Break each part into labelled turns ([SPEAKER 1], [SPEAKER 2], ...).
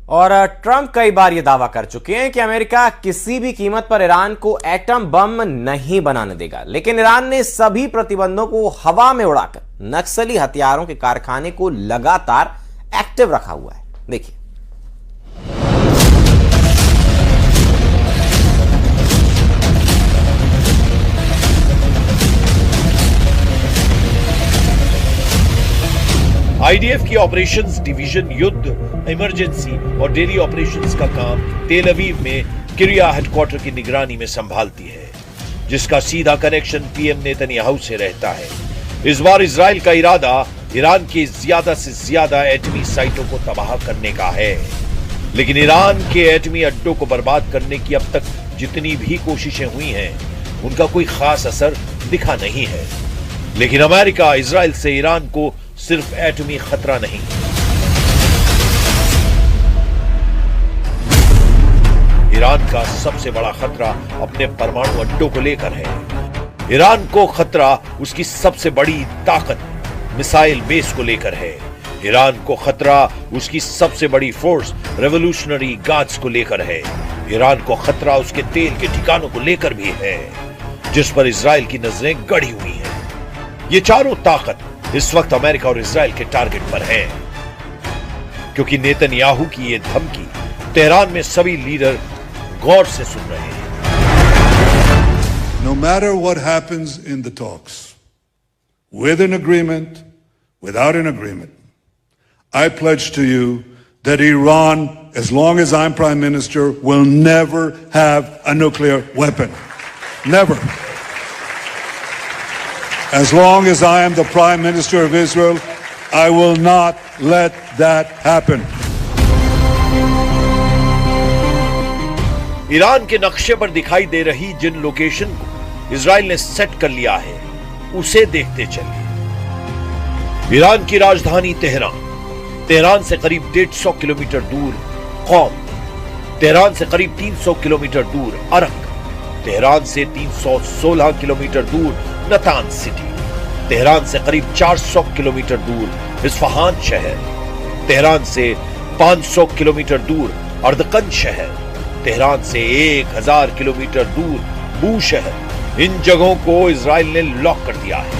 [SPEAKER 1] और ट्रंप कई बार यह दावा कर चुके हैं कि अमेरिका किसी भी कीमत पर ईरान को एटम बम नहीं बनाने देगा, लेकिन ईरान ने सभी प्रतिबंधों को हवा में उड़ाकर नक्सली हथियारों के कारखाने को लगातार एक्टिव रखा हुआ है। देखिए,
[SPEAKER 2] आईडीएफ की ऑपरेशंस डिवीजन युद्ध, इमरजेंसी और डेली ऑपरेशंस का काम तेल अवीव में किरिया हेडक्वार्टर की निगरानी में संभालती है, जिसका सीधा कनेक्शन पीएम नेतन्याहू से रहता है। इस बार इजराइल का इरादा ईरान की ज्यादा से ज्यादा एटमी साइटों को तबाह करने का है, लेकिन ईरान के एटमी अड्डों को बर्बाद करने की अब तक जितनी भी कोशिशें हुई हैं, उनका कोई खास असर दिखा नहीं है। लेकिन अमेरिका इजराइल से ईरान को सिर्फ एटमी खतरा नहीं, ईरान का सबसे बड़ा खतरा अपने परमाणु अड्डों को लेकर है। ईरान को खतरा उसकी सबसे बड़ी ताकत मिसाइल बेस को लेकर है। ईरान को खतरा उसकी सबसे बड़ी फोर्स रेवोल्यूशनरी गार्ड्स को लेकर है। ईरान को खतरा उसके तेल के ठिकानों को लेकर भी है, जिस पर इजराइल की नजरें गड़ी हुई हैं। ये चारों ताकत इस वक्त अमेरिका और इजराइल के टारगेट पर है, क्योंकि नेतन्याहू की ये धमकी तेहरान में सभी लीडर गौर से सुन रहे हैं।
[SPEAKER 3] No matter what happens in the talks, with an agreement, without an agreement, I pledge to you that Iran, as long as I'm Prime Minister, will never have a nuclear weapon. Never. As long as I am the Prime Minister of Israel, I will not let that happen.
[SPEAKER 2] Iran के नक्शे पर दिखाई दे रही जिन location को Israel ने set कर लिया है, उसे देखते चलिए। ईरान की राजधानी तेहरान से करीब 150 किलोमीटर दूर कौम, तेहरान से करीब 300 किलोमीटर दूर अरक, तेहरान से 316 किलोमीटर दूर नतांज सिटी, तेहरान से करीब 400 किलोमीटर दूर इस्फहान शहर, तेहरान से 500 किलोमीटर दूर अर्दकन शहर, तेहरान से 1000 किलोमीटर दूर बू शहर। इन जगहों को इजराइल ने लॉक कर दिया है।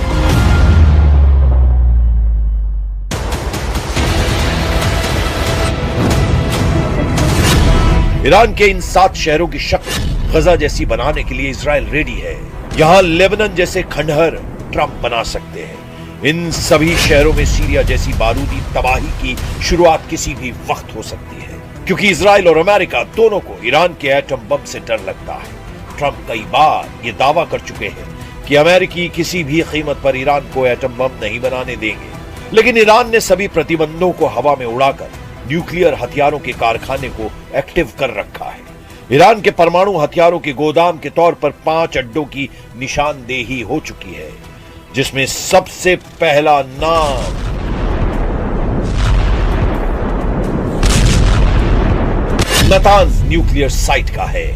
[SPEAKER 2] ईरान के इन 7 शहरों की शक्ल गजा जैसी बनाने के लिए इजराइल रेडी है। यहां लेबनान जैसे खंडहर ट्रंप बना सकते हैं। इन सभी शहरों में सीरिया जैसी बारूदी तबाही की शुरुआत किसी भी वक्त हो सकती है, क्योंकि इजराइल और अमेरिका दोनों को ईरान के एटम बम से डर लगता है। ट्रंप कई बार ये दावा कर चुके हैं कि अमेरिकी किसी भी कीमत पर ईरान को एटम बम नहीं बनाने देंगे, लेकिन ईरान ने सभी प्रतिबंधों को हवा में उड़ाकर न्यूक्लियर हथियारों के कारखाने को एक्टिव कर रखा है। ईरान के परमाणु हथियारों के गोदाम के तौर पर 5 अड्डों की निशानदेही हो चुकी है, जिसमें सबसे पहला नाम नतांज न्यूक्लियर साइट का है।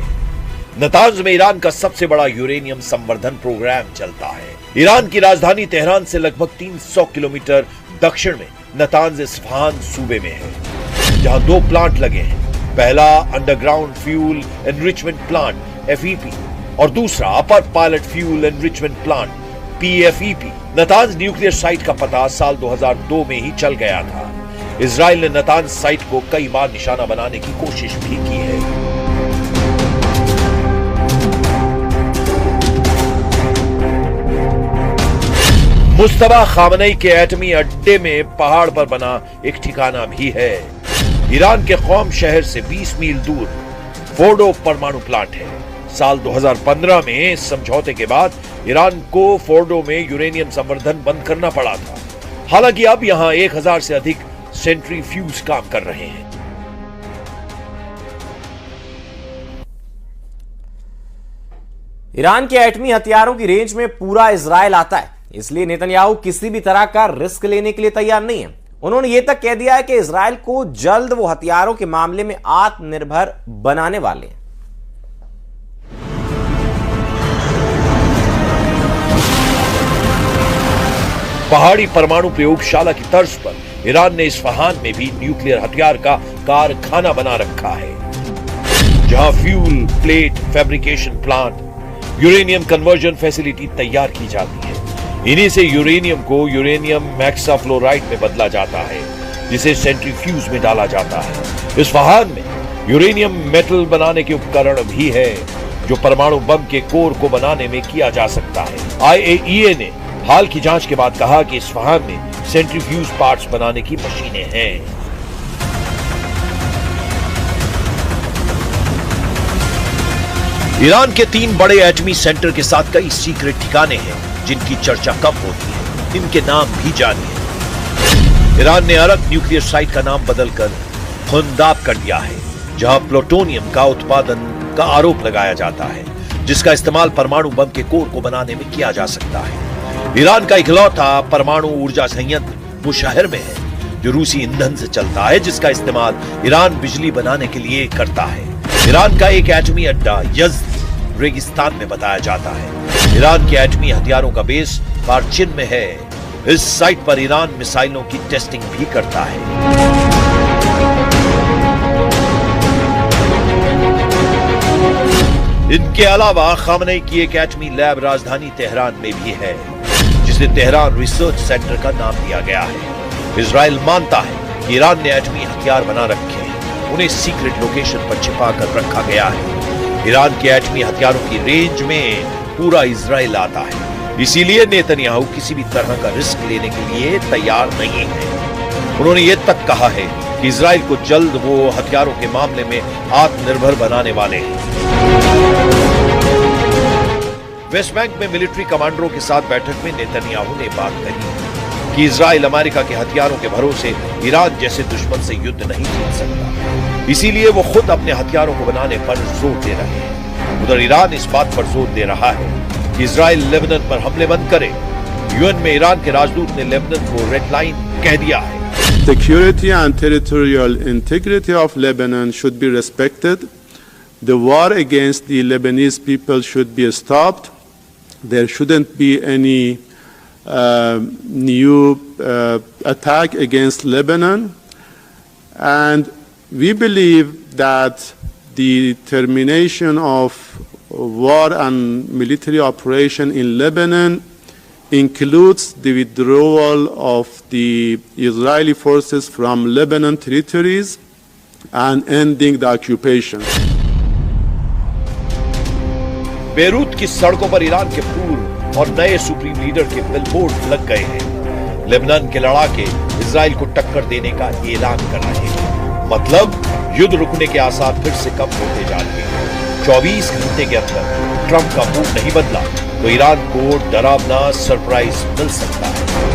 [SPEAKER 2] नतांज में ईरान का सबसे बड़ा यूरेनियम संवर्धन प्रोग्राम चलता है। ईरान की राजधानी तेहरान से लगभग 300 किलोमीटर दक्षिण में नतांज इस्फहान सूबे में है, जहां 2 प्लांट लगे हैं। पहला underground fuel enrichment plant FEP और दूसरा upper pilot fuel enrichment plant PFEP। Natanz nuclear site का पता साल 2002 में ही चल गया था। इजराइल ने नतांज साइट को कई बार निशाना बनाने की कोशिश भी की है। मुस्तफा खामनेई के एटमी अड्डे में पहाड़ पर बना एक ठिकाना भी है। ईरान के कौम शहर से 20 मील दूर फोर्डो परमाणु प्लांट है। साल 2015 में इस समझौते के बाद ईरान को फोर्डो में यूरेनियम संवर्धन बंद करना पड़ा था। हालांकि अब यहां 1000 से अधिक सेंट्रीफ्यूज काम कर रहे हैं।
[SPEAKER 1] ईरान के एटमी हथियारों की रेंज में पूरा इजराइल आता है, इसलिए नेतन्याहू किसी भी तरह का रिस्क लेने के लिए तैयार नहीं है। उन्होंने यह तक कह दिया है कि इजराइल को जल्द वो हथियारों के मामले में आत्मनिर्भर बनाने वाले हैं।
[SPEAKER 2] पहाड़ी परमाणु प्रयोगशाला की तर्ज पर ईरान ने इस्फहान में भी न्यूक्लियर हथियार का कारखाना बना रखा है, जहां fuel, plate, fabrication plant, uranium conversion facility तैयार की जाती है। इन्हीं से यूरेनियम को यूरेनियम हेक्साफ्लोराइड में बदला जाता है, जिसे सेंट्रीफ्यूज में डाला जाता है। इस्फहान में यूरेनियम मेटल बनाने के उपकरण भी है, जो परमाणु बम के कोर को बनाने में किया जा सकता है। IAEA ने हाल की जांच के बाद कहा कि इस्फहान में सेंट्रीफ्यूज पार्ट्स बनाने की मशीनें हैं। ईरान के 3 बड़े एटमी सेंटर के साथ कई सीक्रेट ठिकाने हैं, जिनकी चर्चा कम होती है। इनके नाम भी जानिए। ईरान ने अरक न्यूक्लियर साइट का नाम बदलकर खुंदाब कर दिया है, जहां प्लूटोनियम का उत्पादन का आरोप लगाया जाता है, जिसका इस्तेमाल परमाणु बम के कोर को बनाने में किया जा सकता है। ईरान का इकलौता परमाणु ऊर्जा संयंत्र वो शहर में है, जो रूसी ईंधन से चलता है, जिसका इस्तेमाल ईरान बिजली बनाने के लिए करता है। ईरान का एक एटमी अड्डा यज़्द रेगिस्तान में बताया जाता है। ईरान के एटमी हथियारों का बेस पार्चिन में है। इस साइट पर ईरान मिसाइलों की टेस्टिंग भी करता है। इनके अलावा खामनेई की एक एटमी लैब राजधानी तेहरान में भी है, जिसे तेहरान रिसर्च सेंटर का नाम दिया गया है। इजराइल मानता है कि ईरान ने एटमी हथियार बना रखे हैं, उन्हें सीक्रेट लोकेशन पर छिपा कर रखा गया है। ईरान के एटमी हथियारों की रेंज में पूरा इजराइल आता है, इसीलिए नेतन्याहू किसी भी तरह का रिस्क लेने के लिए तैयार नहीं है। उन्होंने ये तक कहा है कि इजराइल को जल्द वो हथियारों के मामले में आत्मनिर्भर बनाने वाले हैं। वेस्ट बैंक में मिलिट्री कमांडरों के साथ बैठक में नेतन्याहू ने बात कही कि इजराइल अमेरिका के हथियारों के भरोसे ईरान जैसे दुश्मन से युद्ध नहीं जीत सकता, इसीलिए वो खुद अपने हथियारों को बनाने पर जोर दे रहे हैं। उधर ईरान इस बात पर जोर दे रहा है कि इजराइल लेबनान पर हमले बंद करे। यूएन में ईरान के राजदूत ने लेबनान को रेड लाइन कह दिया है।
[SPEAKER 4] Security and territorial integrity of Lebanon should be respected. The war against the Lebanese people should be stopped. There shouldn't be any new attack against Lebanon. And we believe that the termination of war and military operation in Lebanon includes the withdrawal of the Israeli forces from Lebanon territories and ending the occupation.
[SPEAKER 2] Beirut की सड़कों पर Iran के पूर्व और नए supreme leader के billboard लग गए हैं। लेबनान के लड़ाके इजराइल को टक्कर देने का ऐलान कर रहे हैं। मतलब युद्ध रुकने के आसार फिर से कम होते जा रहे हैं। 24 घंटे के अंदर ट्रंप का मूड नहीं बदला तो ईरान को डरावना सरप्राइज मिल सकता है।